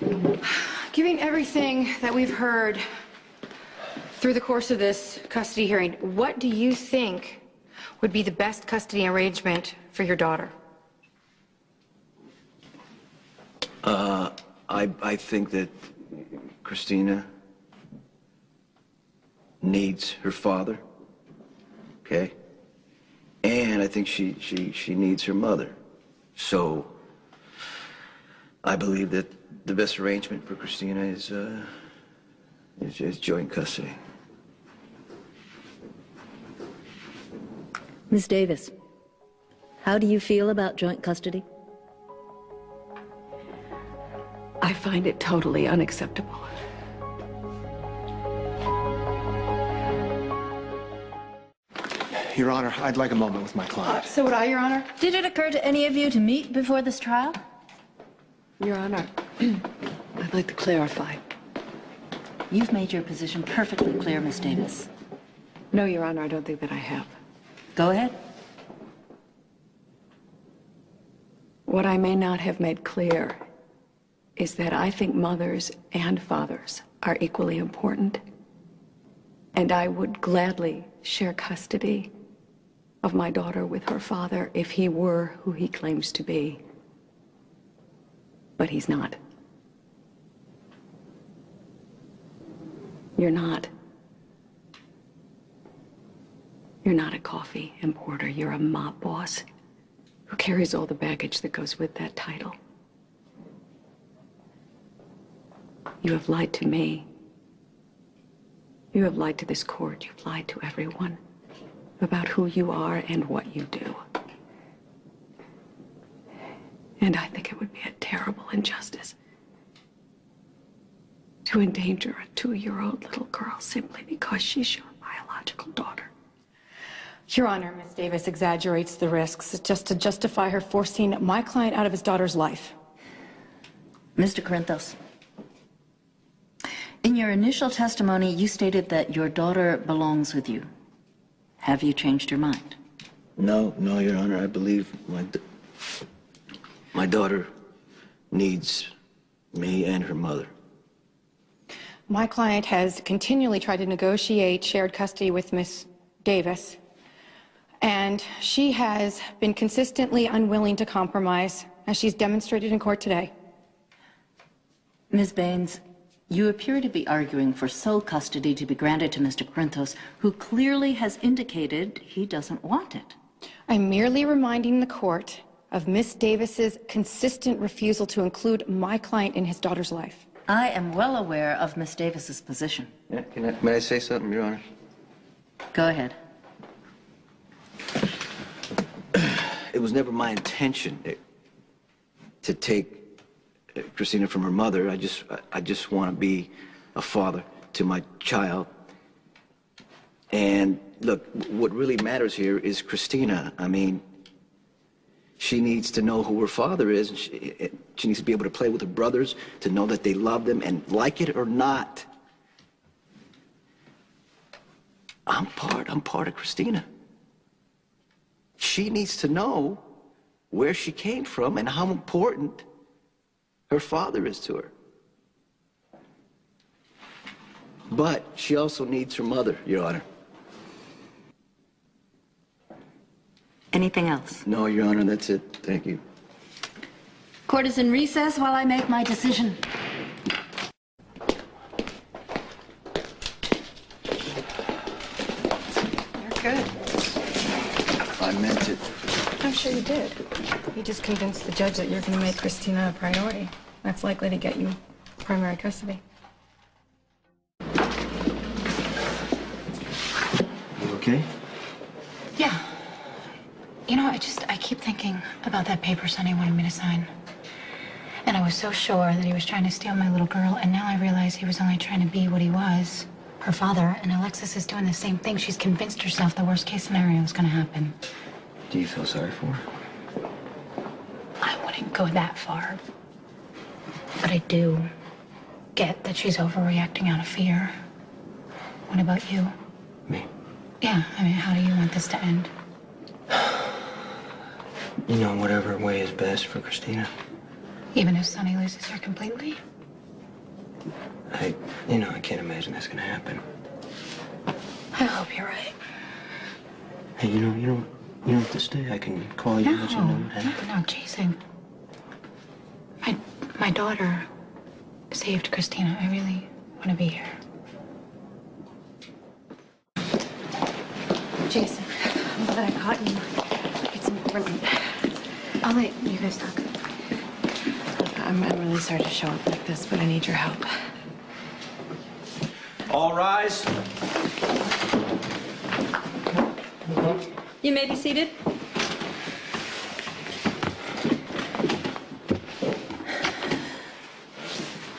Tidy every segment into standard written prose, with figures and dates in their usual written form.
Given everything that we've heard through the course of this custody hearing, what do you think would be the best custody arrangement for your daughter? I think that Christina needs her father, okay? And I think she needs her mother. So I believe that the best arrangement for Christina is joint custody. Ms. Davis, how do you feel about joint custody? I find it totally unacceptable. Your Honor, I'd like a moment with my client. So would I, Your Honor. Did it occur to any of you to meet before this trial? Your Honor, I'd like to clarify. You've made your position perfectly clear, Ms. Davis. No, Your Honor, I don't think that I have. Go ahead. What I may not have made clear is that I think mothers and fathers are equally important. And I would gladly share custody of my daughter with her father if he were who he claims to be. But he's not. You're not. You're not a coffee importer. You're a mob boss who carries all the baggage that goes with that title. You have lied to me. You have lied to this court. You've lied to everyone about who you are and what you do. And I think it would be a terrible injustice to endanger a 2-year-old little girl simply because she's your biological daughter. Your Honor, Ms. Davis exaggerates the risks just to justify her forcing my client out of his daughter's life. Mr. Corinthos, in your initial testimony, you stated that your daughter belongs with you. Have you changed your mind? No, Your Honor. I believe my daughter needs me and her mother. My client has continually tried to negotiate shared custody with Ms. Davis, and she has been consistently unwilling to compromise, as she's demonstrated in court today. Ms. Baines, you appear to be arguing for sole custody to be granted to Mr. Corinthos, who clearly has indicated he doesn't want it. I'm merely reminding the court of Ms. Davis's consistent refusal to include my client in his daughter's life. I am well aware of Ms. Davis's position. Yeah, may I say something, Your Honor? Go ahead. It was never my intention to take Christina from her mother. I just want to be a father to my child. And look, what really matters here is Christina. I mean, she needs to know who her father is, and she needs to be able to play with her brothers, to know that they love them, and like it or not, I'm part of Christina. She needs to know where she came from and how important her father is to her. But she also needs her mother, Your Honor. Anything else? No, Your Honor, that's it. Thank you. Court is in recess while I make my decision. You're good. I meant it. I'm sure you did. You just convinced the judge that you're going to make Christina a priority. That's likely to get you primary custody. You okay? Yeah. You know, I keep thinking about that paper Sonny wanted me to sign. And I was so sure that he was trying to steal my little girl, and now I realize he was only trying to be what he was, her father, and Alexis is doing the same thing. She's convinced herself the worst case scenario is gonna happen. Do you feel sorry for her? I wouldn't go that far. But I do get that she's overreacting out of fear. What about you? Me? Yeah, I mean, how do you want this to end? You know, whatever way is best for Christina. Even if Sonny loses her completely? I can't imagine that's gonna happen. I hope you're right. Hey, you don't have to stay. I can call you and let you know what happened. No, Jason. My daughter saved Christina. I really want to be here. Jason, I'm glad I caught you. It's important. I'll let you guys talk. I'm really sorry to show up like this, but I need your help. All rise. You may be seated.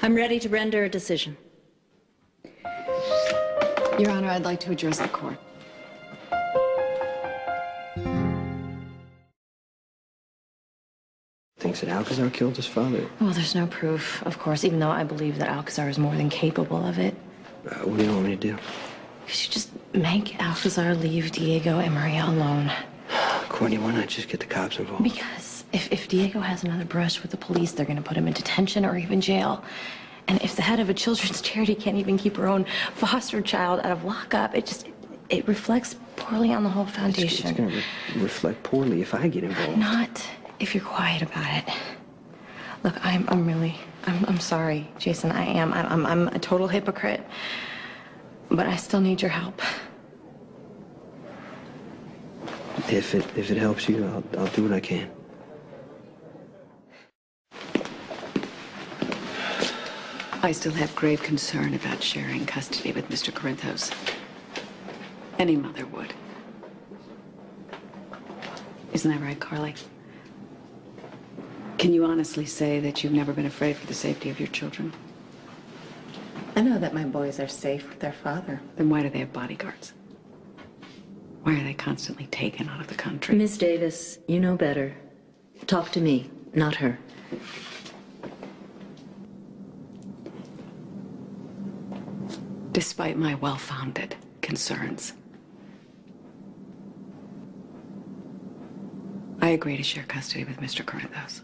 I'm ready to render a decision. Your Honor, I'd like to address the court. Thinks that Alcazar killed his father. Well, there's no proof, of course, even though I believe that Alcazar is more than capable of it. What do you want me to do? You should just make Alcazar leave Diego and Maria alone. Courtney, why not just get the cops involved? Because if Diego has another brush with the police, they're going to put him in detention or even jail. And if the head of a children's charity can't even keep her own foster child out of lockup, it reflects poorly on the whole foundation. It's going to reflect poorly if I get involved. Not if you're quiet about it. Look, I'm sorry, Jason. I am. I'm a total hypocrite. But I still need your help. If it helps you, I'll do what I can. I still have grave concern about sharing custody with Mr. Corinthos. Any mother would. Isn't that right, Carly? Can you honestly say that you've never been afraid for the safety of your children? I know that my boys are safe with their father. Then why do they have bodyguards? Why are they constantly taken out of the country? Miss Davis, you know better. Talk to me, not her. Despite my well-founded concerns, I agree to share custody with Mr. Corinthos.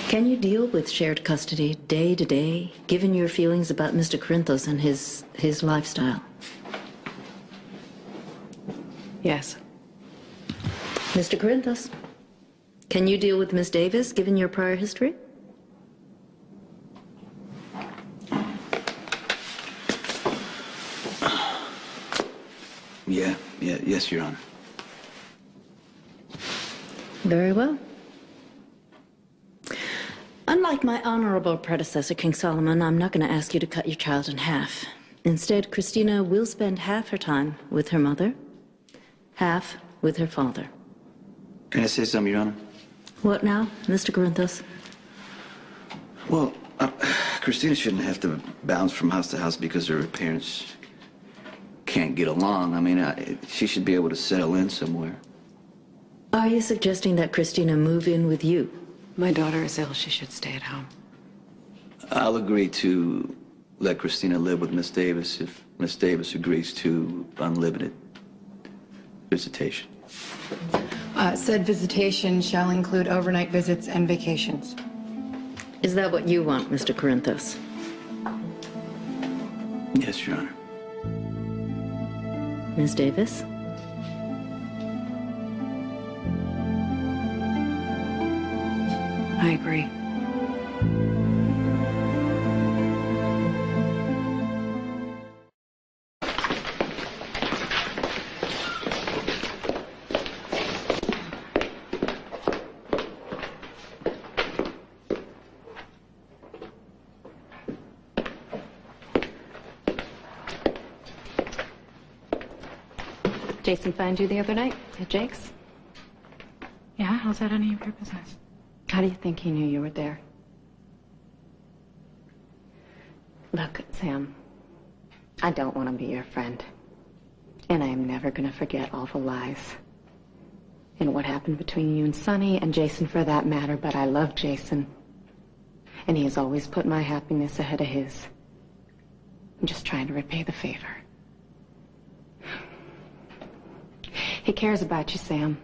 Can you deal with shared custody day to day, given your feelings about Mr. Corinthos and his lifestyle? Yes. Mr. Corinthos, can you deal with Miss Davis, given your prior history? Yes, Your Honor. Very well. Unlike my honorable predecessor, King Solomon, I'm not going to ask you to cut your child in half. Instead, Christina will spend half her time with her mother, half with her father. Can I say something, Your Honor? What now, Mr. Corinthos? Well, Christina shouldn't have to bounce from house to house because her parents can't get along. I mean, she should be able to settle in somewhere. Are you suggesting that Christina move in with you? My daughter is ill. She should stay at home. I'll agree to let Christina live with Miss Davis if Miss Davis agrees to unlimited visitation. Said visitation shall include overnight visits and vacations. Is that what you want, Mr. Corinthos? Yes, Your Honor. Miss Davis? I agree. Jason found you the other night at Jake's? Yeah, how's that any of your business? How do you think he knew you were there? Look, Sam, I don't want to be your friend. And I am never going to forget all the lies. And what happened between you and Sonny, and Jason for that matter, but I love Jason. And he has always put my happiness ahead of his. I'm just trying to repay the favor. He cares about you, Sam.